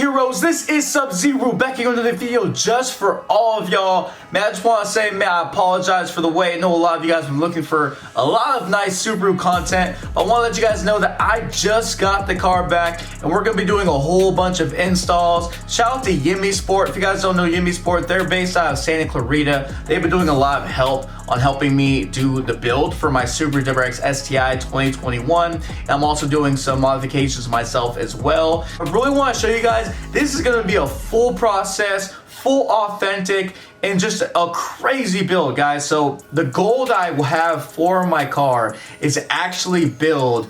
heroes, this is Sub-Zero back into the video just for all of y'all. Man, I just want to say, man, I apologize for the wait. I know a lot of you guys have been looking for a lot of nice Subaru content. But I want to let you guys know that I just got the car back and we're going to be doing a whole bunch of installs. Shout out to Mystxry. If you guys don't know Mystxry, they're based out of Santa Clarita. They've been doing a lot of help on helping me do the build for my Subaru WRX STI 2021. And I'm also doing some modifications myself as well. I really want to show you guys, this is going to be a full process, full authentic, and just a crazy build, guys. So the goal that I have for my car is to actually build,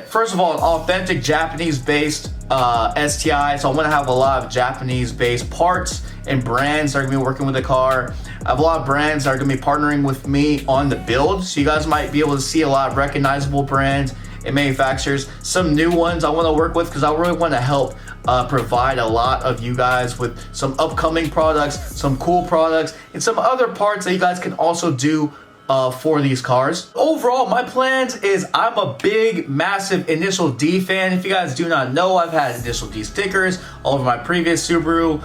first of all, an authentic Japanese-based STI. So I want to have a lot of Japanese-based parts and brands that are going to be working with the car. I have a lot of brands that are going to be partnering with me on the build. So you guys might be able to see a lot of recognizable brands and manufacturers. Some new ones I want to work with because I really want to help provide a lot of you guys with some upcoming products, some cool products, and some other parts that you guys can also do for these cars. Overall, my plans is I'm a big, massive Initial D fan. If you guys do not know, I've had Initial D stickers all over my previous Subaru.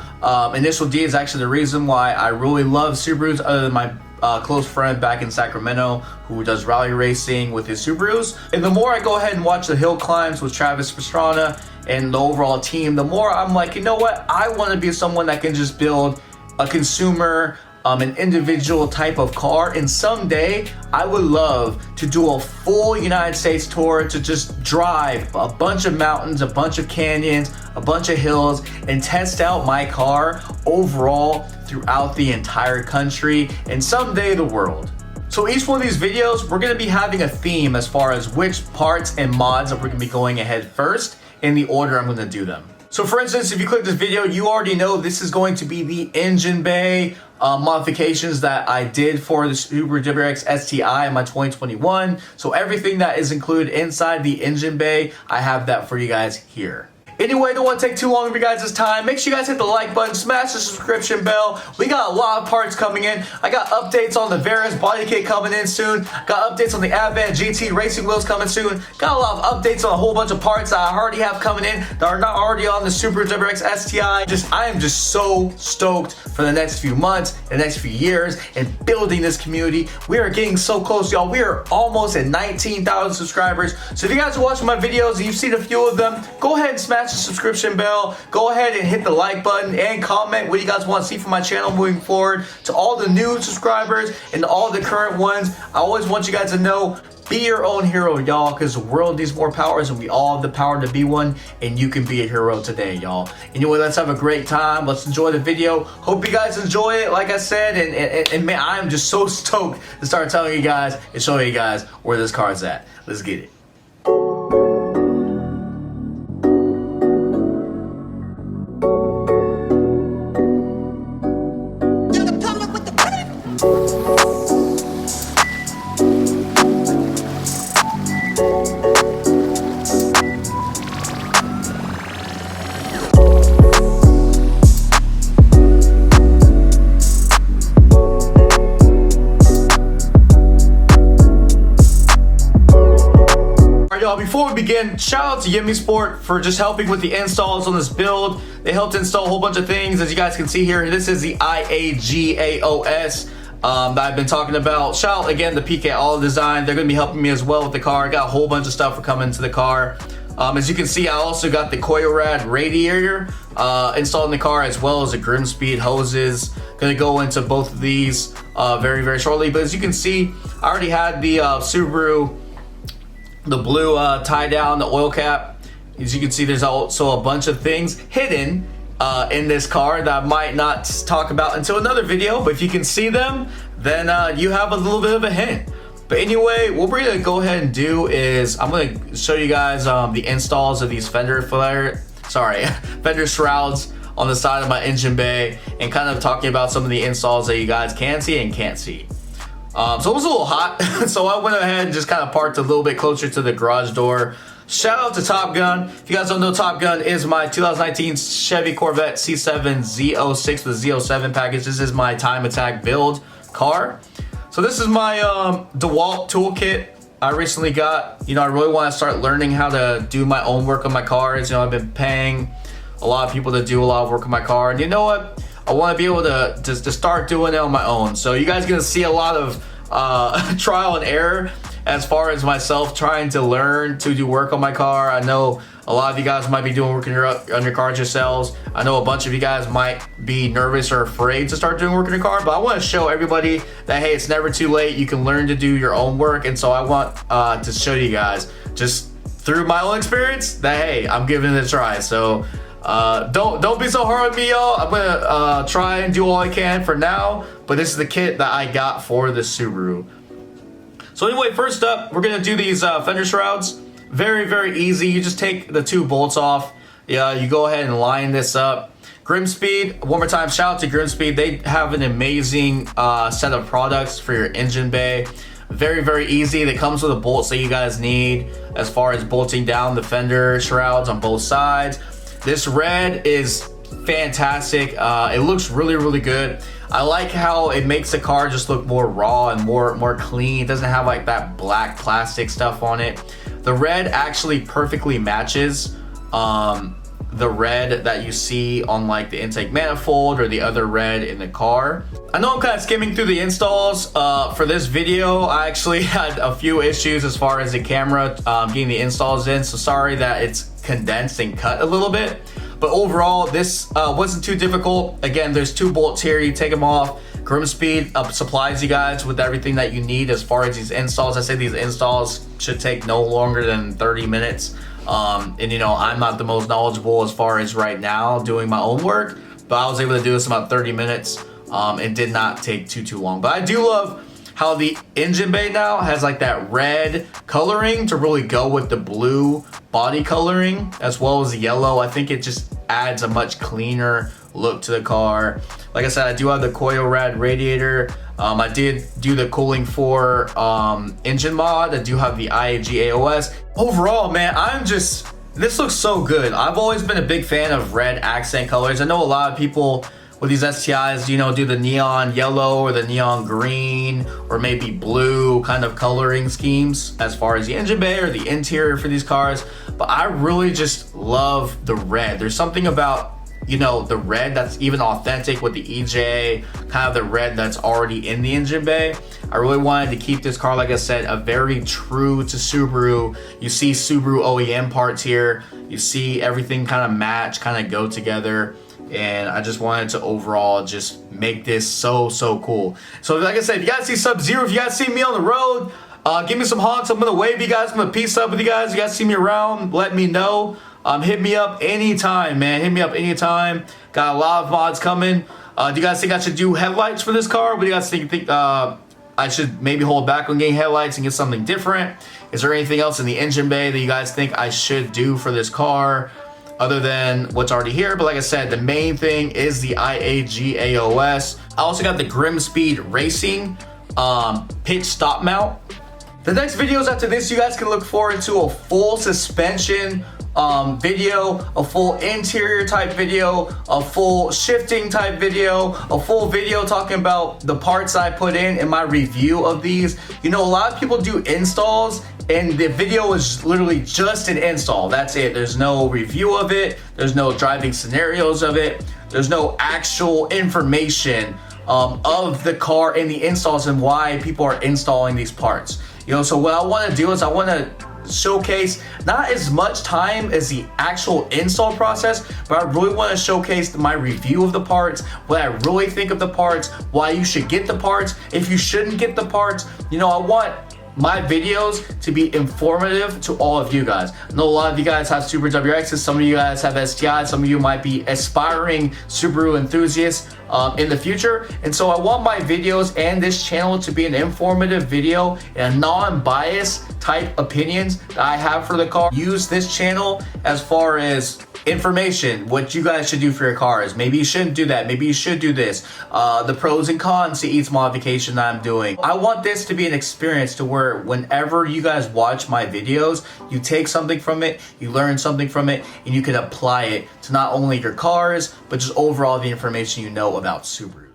Initial D is actually the reason why I really love Subarus, other than my close friend back in Sacramento who does rally racing with his Subarus. And the more I go ahead and watch the hill climbs with Travis Pastrana and the overall team, the more I'm like, you know what, I want to be someone that can just build a consumer, an individual type of car. And someday I would love to do a full United States tour, to just drive a bunch of mountains, a bunch of canyons, a bunch of hills, and test out my car overall throughout the entire country and someday the world. So each one of these videos, we're going to be having a theme as far as which parts and mods that we're going to be going ahead first in the order I'm going to do them. So for instance, if you click this video, you already know this is going to be the engine bay modifications that I did for the Subaru WRX STI in my 2021. So everything that is included inside the engine bay, I have that for you guys here. Anyway, don't want to take too long of you guys' time. Make sure you guys hit the like button, smash the subscription bell. We got a lot of parts coming in. I got updates on the Veris body kit coming in soon. Got updates on the Advent GT racing wheels coming soon. Got a lot of updates on a whole bunch of parts that I already have coming in that are not already on the Subaru WRX STI. I am just so stoked for the next few months, the next few years, and building this community. We are getting so close, y'all. We are almost at 19,000 subscribers. So if you guys are watching my videos and you've seen a few of them, go ahead and smash the subscription bell, go ahead and hit the like button and comment what you guys want to see from my channel moving forward. To all the new subscribers and all the current ones, I always want you guys to know, be your own hero, y'all, because the world needs more powers and we all have the power to be one, and you can be a hero today, y'all. Anyway, let's have a great time. Let's enjoy the video. Hope you guys enjoy it, like I said, and man, I'm just so stoked to start telling you guys and showing you guys where this car's at. Let's get it. Before we begin, shout out to Mystxry for just helping with the installs on this build. They helped install a whole bunch of things, as you guys can see here. This is the IAG AOS that I've been talking about. Shout out again to PK All Design. They're going to be helping me as well with the car. I got a whole bunch of stuff for coming to the car. As you can see, I also got the KOYORAD radiator installed in the car, as well as the GRIMMSPEED hoses. Going to go into both of these very, very shortly. But as you can see, I already had the Subaru, the blue tie down, the oil cap. As you can see, there's also a bunch of things hidden in this car that I might not talk about until another video, but if you can see them, then you have a little bit of a hint. But anyway, what we're gonna go ahead and do is I'm gonna show you guys the installs of these Fender shrouds on the side of my engine bay, and kind of talking about some of the installs that you guys can see and can't see. So it was a little hot, so I went ahead and just kind of parked a little bit closer to the garage door. Shout out to Top Gun. If you guys don't know, Top Gun is my 2019 Chevy Corvette C7 Z06, the Z07 package. This is my time attack build car. So this is my DeWalt toolkit I recently got. You know, I really want to start learning how to do my own work on my cars. You know, I've been paying a lot of people to do a lot of work on my car, and you know what? I want to be able to start doing it on my own. So you guys are gonna see a lot of trial and error as far as myself trying to learn to do work on my car. I know a lot of you guys might be doing work on your cars yourselves. I know a bunch of you guys might be nervous or afraid to start doing work on your car, but I want to show everybody that, hey, it's never too late. You can learn to do your own work. And so I want to show you guys, just through my own experience, that, hey, I'm giving it a try. So don't be so hard on me, y'all. I'm gonna try and do all I can for now, but this is the kit that I got for the Subaru. So anyway, first up, we're gonna do these fender shrouds. Very, very easy. You just take the 2 bolts off. Yeah, you go ahead and line this up. GRIMMSPEED, one more time, shout out to GRIMMSPEED. They have an amazing set of products for your engine bay. Very, very easy. They comes with the bolts that you guys need as far as bolting down the fender shrouds on both sides. This red is fantastic. It looks really, really good. I like how it makes the car just look more raw and more clean. It doesn't have like that black plastic stuff on it. The red actually perfectly matches the red that you see on like the intake manifold or the other red in the car. I know I'm kind of skimming through the installs for this video. I actually had a few issues as far as the camera getting the installs in, so sorry that it's condensed and cut a little bit. But overall, this wasn't too difficult. Again, there's 2 bolts here. You take them off. GRIMMSPEED supplies you guys with everything that you need as far as these installs. I say these installs should take no longer than 30 minutes. And you know, I'm not the most knowledgeable as far as right now doing my own work, but I was able to do this in about 30 minutes. It did not take too long. But I do love how the engine bay now has like that red coloring to really go with the blue body coloring as well as the yellow. I think it just adds a much cleaner look to the car. Like I said, I do have the KOYORAD radiator. I did do the cooling for engine mod. I do have the IAG AOS. Overall, man, this looks so good. I've always been a big fan of red accent colors. I know a lot of people with these STIs, you know, do the neon yellow or the neon green or maybe blue kind of coloring schemes as far as the engine bay or the interior for these cars. But I really just love the red. There's something about, you know, the red that's even authentic with the EJ, kind of the red that's already in the engine bay. I really wanted to keep this car, like I said, a very true to Subaru. You see Subaru OEM parts here. You see everything kind of match, kind of go together. And I just wanted to overall just make this so cool. So like I said, if you guys see Sub-Zero, if you guys see me on the road, give me some honks. I'm gonna wave you guys. I'm gonna peace up with you guys. If you guys see me around, let me know. Hit me up anytime, man. Hit me up anytime. Got a lot of mods coming. Do you guys think I should do headlights for this car? What do you guys think I should maybe hold back on getting headlights and get something different? Is there anything else in the engine bay that you guys think I should do for this car other than what's already here? But like I said, the main thing is the IAG AOS. I also got the GRIMMSPEED Racing pitch stop mount. The next videos after this, you guys can look forward to a full suspension video, a full interior type video, a full shifting type video, a full video talking about the parts I put in my review of these. You know, a lot of people do installs and the video is literally just an install. That's it. There's no review of it. There's no driving scenarios of it. There's no actual information of the car in the installs and why people are installing these parts. You know, so what I want to do is I want to showcase not as much time as the actual install process, but I really want to showcase my review of the parts, what I really think of the parts, why you should get the parts, if you shouldn't get the parts. You know, I want my videos to be informative to all of you guys. I know a lot of you guys have Subaru WRXs, some of you guys have STIs, some of you might be aspiring Subaru enthusiasts in the future. And so I want my videos and this channel to be an informative video and non-biased type opinions that I have for the car. Use this channel as far as information, what you guys should do for your cars. Maybe you shouldn't do that. Maybe you should do this. The pros and cons to each modification that I'm doing. I want this to be an experience to where whenever you guys watch my videos, you take something from it, you learn something from it, and you can apply it to not only your cars, but just overall the information you know about Subaru.